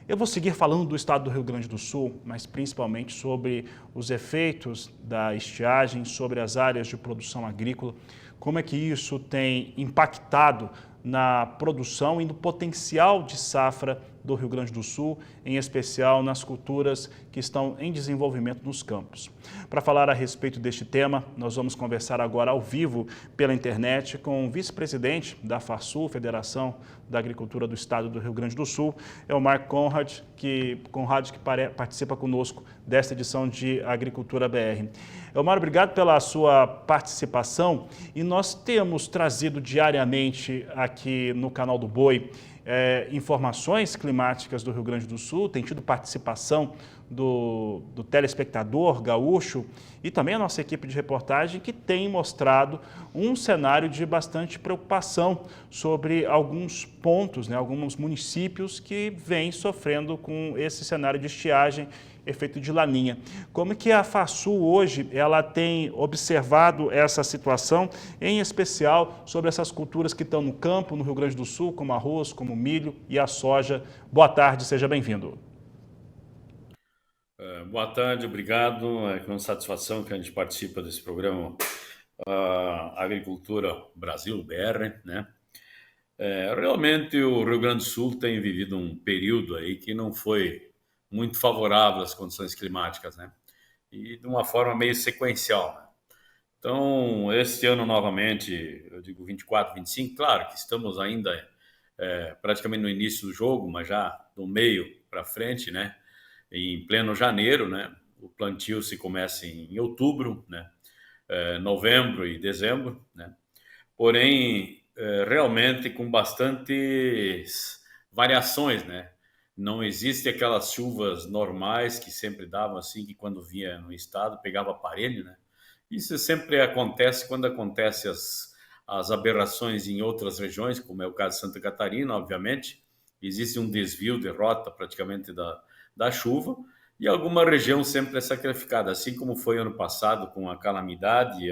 Eu vou seguir falando do estado do Rio Grande do Sul, mas principalmente sobre os efeitos da estiagem sobre as áreas de produção agrícola, como é que isso tem impactado na produção e no potencial de safra do Rio Grande do Sul, em especial nas culturas que estão em desenvolvimento nos campos. Para falar a respeito deste tema, nós vamos conversar agora ao vivo pela internet com o vice-presidente da FASUL, Federação da Agricultura do Estado do Rio Grande do Sul, Elmar Conrad, que participa conosco desta edição de Agricultura BR. Elmar, obrigado pela sua participação e nós temos trazido diariamente aqui no canal do Boi informações climáticas do Rio Grande do Sul, tem tido participação do telespectador gaúcho e também a nossa equipe de reportagem que tem mostrado um cenário de bastante preocupação sobre alguns pontos, alguns municípios que vêm sofrendo com esse cenário de estiagem, efeito de laninha. Como que a FASUL hoje ela tem observado essa situação, em especial sobre essas culturas que estão no campo, no Rio Grande do Sul, como arroz, como milho e a soja? Boa tarde, seja bem-vindo. Boa tarde, obrigado. É com satisfação que a gente participa desse programa Agricultura Brasil, BR, né? Realmente o Rio Grande do Sul tem vivido um período aí que não foi muito favorável às condições climáticas, né? E de uma forma meio sequencial, né? Então, este ano novamente, eu digo 24, 25, claro que estamos ainda praticamente no início do jogo, mas já do meio para frente, né? Em pleno janeiro, né? O plantio se começa em outubro, né? Novembro e dezembro, né? Porém, realmente com bastantes variações, né? Não existe aquelas chuvas normais que sempre davam assim, que quando vinha no estado pegava aparelho, né? Isso sempre acontece quando acontece as aberrações em outras regiões, como é o caso de Santa Catarina, obviamente. Existe um desvio de rota praticamente da chuva, e alguma região sempre é sacrificada, assim como foi ano passado com a calamidade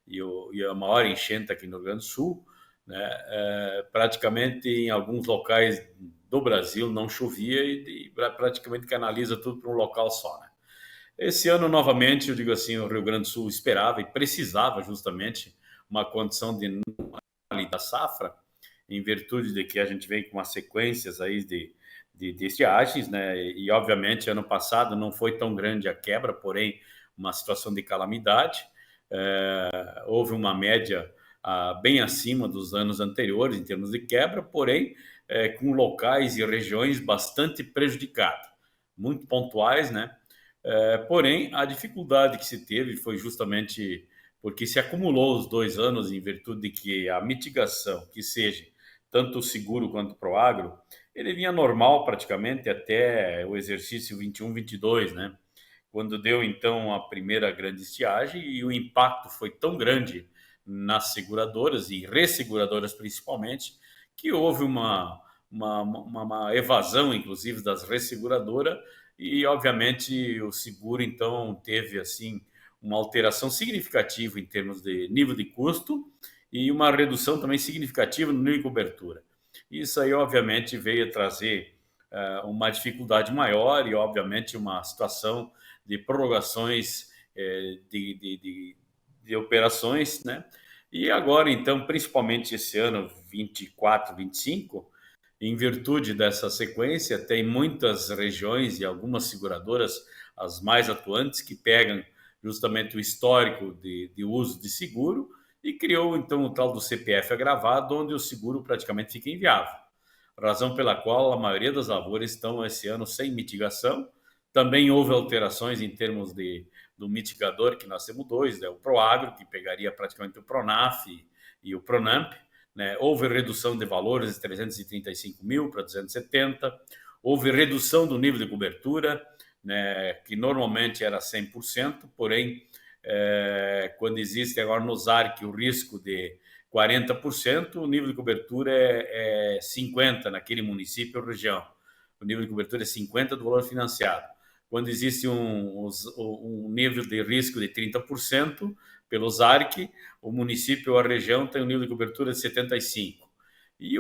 e a maior enchente aqui no Rio Grande do Sul, né? Praticamente em alguns locais do Brasil não chovia e praticamente canaliza tudo para um local só, né? Esse ano, novamente, eu digo assim, o Rio Grande do Sul esperava e precisava justamente uma condição de da safra, em virtude de que a gente vem com umas sequências aí de estiagens, né? E, obviamente, ano passado não foi tão grande a quebra, porém, uma situação de calamidade. Houve uma média bem acima dos anos anteriores em termos de quebra, porém, com locais e regiões bastante prejudicados, muito pontuais, né? Porém, a dificuldade que se teve foi justamente porque se acumulou os 2 anos em virtude de que a mitigação, que seja tanto o seguro quanto o Proagro, ele vinha normal praticamente até o exercício 21, 22, né? Quando deu então a primeira grande estiagem e o impacto foi tão grande nas seguradoras e resseguradoras principalmente, que houve uma evasão, inclusive, das resseguradoras e, obviamente, o seguro então teve assim uma alteração significativa em termos de nível de custo e uma redução também significativa no nível de cobertura. Isso aí, obviamente, veio trazer uma dificuldade maior e, obviamente, uma situação de prorrogações de operações, né? E agora, então, principalmente esse ano 24, 25, em virtude dessa sequência, tem muitas regiões e algumas seguradoras, as mais atuantes, que pegam justamente o histórico de uso de seguro e criou, então, o tal do CPF agravado, onde o seguro praticamente fica inviável. Razão pela qual a maioria das lavouras estão esse ano sem mitigação. Também houve alterações em termos do mitigador, que nós temos dois, né? O Proagro, que pegaria praticamente o Pronaf e o Pronamp, né? Houve redução de valores de 335 mil para 270, houve redução do nível de cobertura, né? Que normalmente era 100%, porém, quando existe agora no ZARC o risco de 40%, o nível de cobertura é 50% naquele município ou região. O nível de cobertura é 50% do valor financiado. Quando existe um nível de risco de 30%, pelo ZARC, o município ou a região tem um nível de cobertura de 75%. E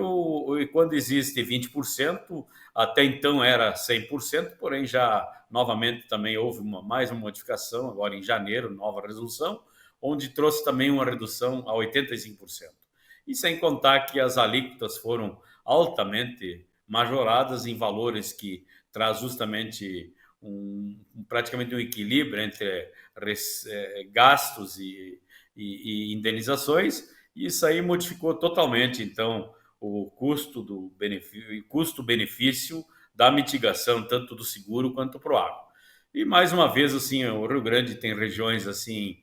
quando existe 20%, até então era 100%, porém já novamente também houve mais uma modificação, agora em janeiro, nova resolução, onde trouxe também uma redução a 85%. E sem contar que as alíquotas foram altamente majoradas em valores que traz justamente praticamente um equilíbrio entre gastos e indenizações, e isso aí modificou totalmente, então, o custo-benefício da mitigação, tanto do seguro quanto para o agro. E mais uma vez, assim, o Rio Grande tem regiões assim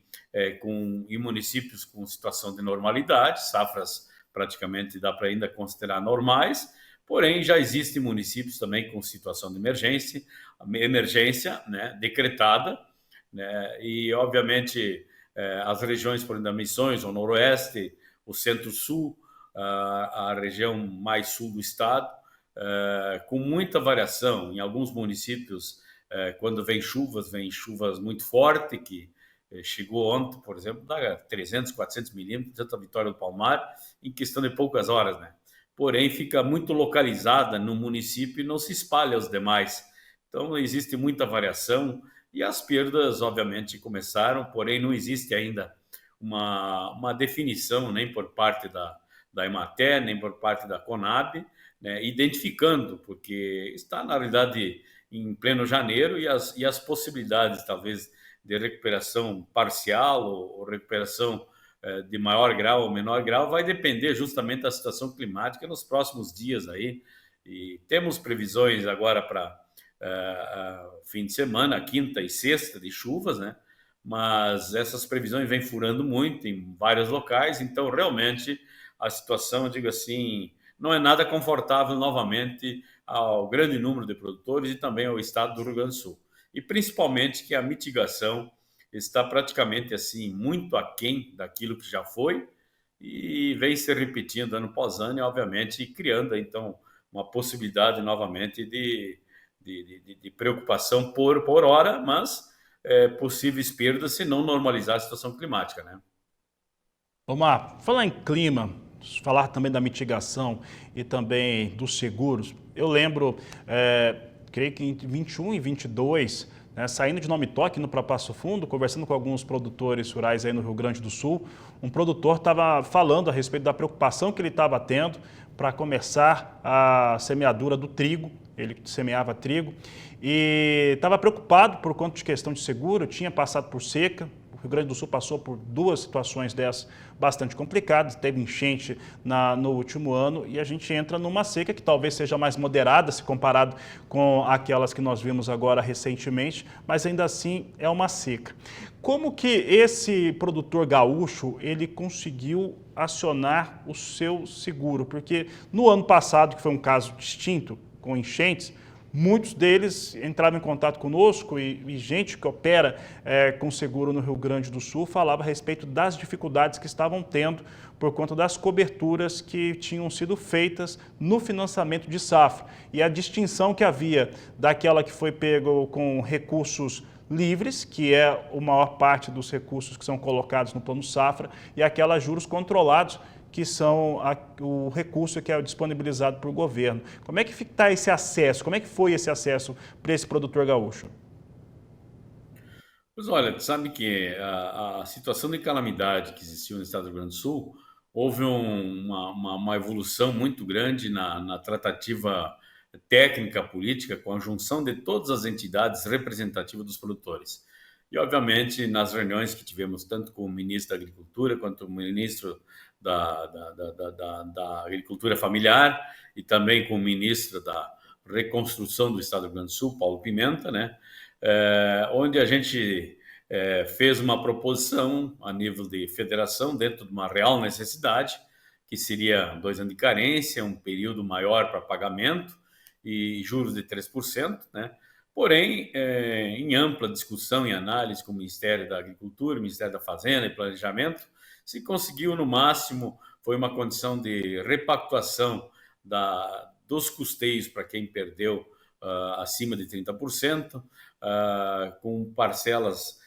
e municípios com situação de normalidade, safras praticamente dá para ainda considerar normais, porém já existem municípios também com situação de emergência, né, decretada, né, e obviamente as regiões, por exemplo, das Missões, o Noroeste, o Centro-Sul, a região mais sul do estado, com muita variação. Em alguns municípios, quando vem chuvas muito fortes, que chegou ontem, por exemplo, a 300, 400 milímetros, tanto a Vitória do Palmar, em questão de poucas horas, né? Porém, fica muito localizada no município e não se espalha aos demais. Então, existe muita variação e as perdas, obviamente, começaram, porém, não existe ainda uma definição nem por parte da Emater, nem por parte da Conab, né, identificando, porque está, na realidade, em pleno janeiro e as possibilidades, talvez, de recuperação parcial ou recuperação de maior grau ou menor grau vai depender justamente da situação climática nos próximos dias aí. E temos previsões agora para fim de semana, quinta e sexta, de chuvas, né? Mas essas previsões vêm furando muito em vários locais, então realmente a situação, eu digo assim, não é nada confortável novamente ao grande número de produtores e também ao estado do Rio Grande do Sul. E principalmente que a mitigação está praticamente assim muito aquém daquilo que já foi e vem se repetindo ano após ano, e obviamente criando então uma possibilidade novamente de preocupação por hora, mas possíveis perdas se não normalizar a situação climática, né? Omar, falar em clima, falar também da mitigação e também dos seguros, eu lembro, creio que em 21 e 22, né, saindo de Nome Toque, indo para Passo Fundo, conversando com alguns produtores rurais aí no Rio Grande do Sul, um produtor estava falando a respeito da preocupação que ele estava tendo para começar a semeadura do trigo. Ele semeava trigo e estava preocupado por conta de questão de seguro, tinha passado por seca. O Rio Grande do Sul passou por duas situações dessas bastante complicadas, teve enchente no último ano e a gente entra numa seca que talvez seja mais moderada se comparado com aquelas que nós vimos agora recentemente, mas ainda assim é uma seca. Como que esse produtor gaúcho ele conseguiu acionar o seu seguro? Porque no ano passado, que foi um caso distinto, com enchentes, muitos deles entraram em contato conosco e gente que opera com seguro no Rio Grande do Sul falava a respeito das dificuldades que estavam tendo por conta das coberturas que tinham sido feitas no financiamento de safra. E a distinção que havia daquela que foi pego com recursos livres, que é a maior parte dos recursos que são colocados no plano safra, e aquela juros controlados, que são o recurso que é disponibilizado por governo. Como é que está esse acesso? Como é que foi esse acesso para esse produtor gaúcho? Pois olha, tu sabe que a situação de calamidade que existiu no estado do Rio Grande do Sul, houve uma evolução muito grande na tratativa técnica política com a junção de todas as entidades representativas dos produtores. E, obviamente, nas reuniões que tivemos tanto com o ministro da Agricultura quanto o ministro da Agricultura Familiar e também com o ministro da Reconstrução do Estado do Rio Grande do Sul, Paulo Pimenta, né? Onde a gente fez uma proposição a nível de federação dentro de uma real necessidade, que seria 2 anos de carência, um período maior para pagamento e juros de 3%, né? Porém, em ampla discussão e análise com o Ministério da Agricultura, Ministério da Fazenda e Planejamento, se conseguiu, no máximo, foi uma condição de repactuação dos custeios para quem perdeu acima de 30%, com parcelas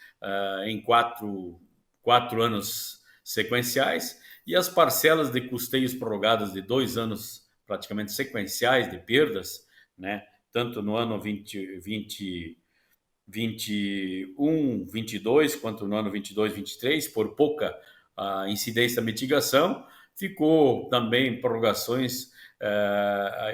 em quatro anos sequenciais e as parcelas de custeios prorrogadas de 2 anos praticamente sequenciais de perdas, né? Tanto no ano 21, 22, quanto no ano 22, 23, por pouca incidência da mitigação, ficou também prorrogações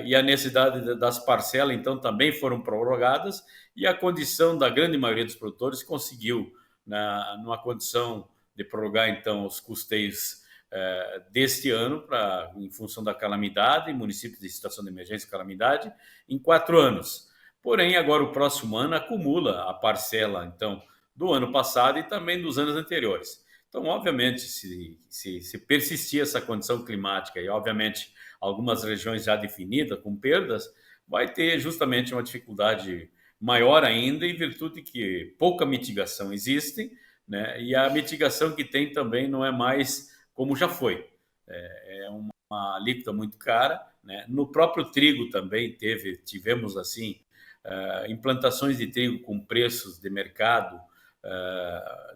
e a necessidade das parcelas, então, também foram prorrogadas e a condição da grande maioria dos produtores conseguiu, numa condição de prorrogar, então, os custeios deste ano, em função da calamidade, municípios de situação de emergência e calamidade, em 4 anos. Porém, agora o próximo ano acumula a parcela, então, do ano passado e também dos anos anteriores. Então, obviamente, se persistir essa condição climática e, obviamente, algumas regiões já definidas com perdas, vai ter justamente uma dificuldade maior ainda, em virtude que pouca mitigação existe, né? E a mitigação que tem também não é mais como já foi. É uma alíquota muito cara, né? No próprio trigo também tivemos assim implantações de trigo com preços de mercado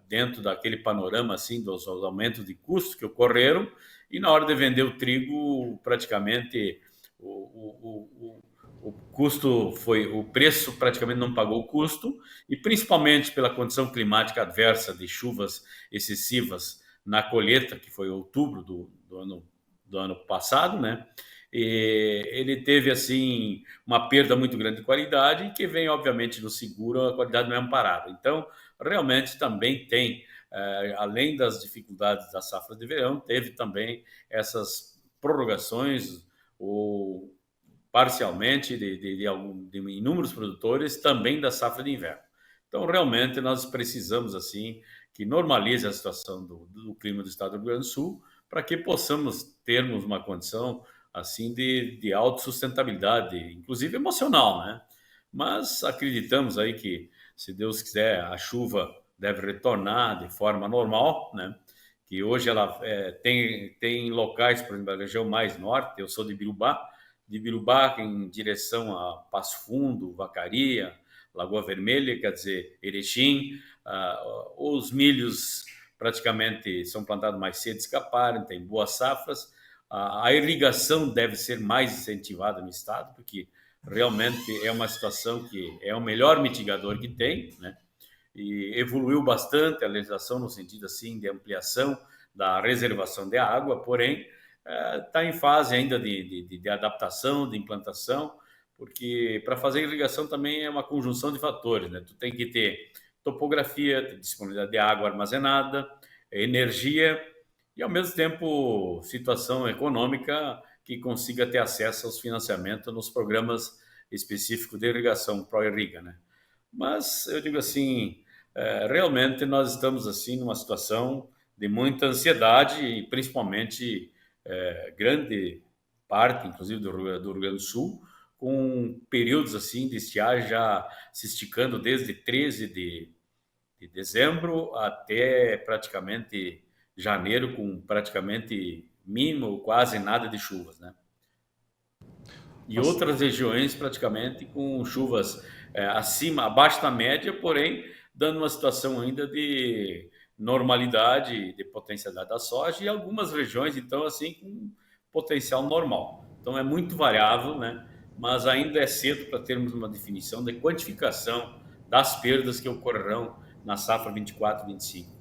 dentro daquele panorama assim dos aumentos de custos que ocorreram, e na hora de vender o trigo praticamente o custo o preço praticamente não pagou o custo, e principalmente pela condição climática adversa de chuvas excessivas na colheita, que foi outubro do ano passado, né? E ele teve assim uma perda muito grande de qualidade, que vem obviamente no seguro, a qualidade não é amparada. Então, realmente também tem, além das dificuldades da safra de verão, teve também essas prorrogações ou parcialmente de inúmeros produtores também da safra de inverno. Então, realmente nós precisamos assim que normalize a situação do clima do estado do Rio Grande do Sul, para que possamos termos uma condição assim de autossustentabilidade, inclusive emocional, né? Mas acreditamos aí que, se Deus quiser, a chuva deve retornar de forma normal, né? Que hoje ela tem locais, por exemplo, a região mais norte, eu sou de Birubá em direção a Passo Fundo, Vacaria, Lagoa Vermelha, quer dizer, Erechim, os milhos praticamente são plantados mais cedo, escaparam, tem boas safras. A irrigação deve ser mais incentivada no estado, porque realmente é uma situação que é o melhor mitigador que tem, né? E evoluiu bastante a legislação no sentido assim de ampliação da reservação de água, porém está em fase ainda de adaptação, de implantação, porque para fazer irrigação também é uma conjunção de fatores, né? Tu tem que ter topografia, disponibilidade de água armazenada, energia e, ao mesmo tempo, situação econômica que consiga ter acesso aos financiamentos nos programas específicos de irrigação, Pró-Irriga, né? Mas eu digo assim, realmente nós estamos assim numa situação de muita ansiedade e principalmente grande parte, inclusive do Rio Grande do Sul, com períodos assim de estiagem já se esticando desde 13 de dezembro até praticamente janeiro, com praticamente mínimo, quase nada de chuvas, né? E Nossa. outras regiões praticamente com chuvas abaixo da média, porém dando uma situação ainda de normalidade, de potencialidade da soja, e algumas regiões, então, assim, com potencial normal. Então, é muito variável, né? Mas ainda é cedo para termos uma definição de quantificação das perdas que ocorrerão na safra 24-25.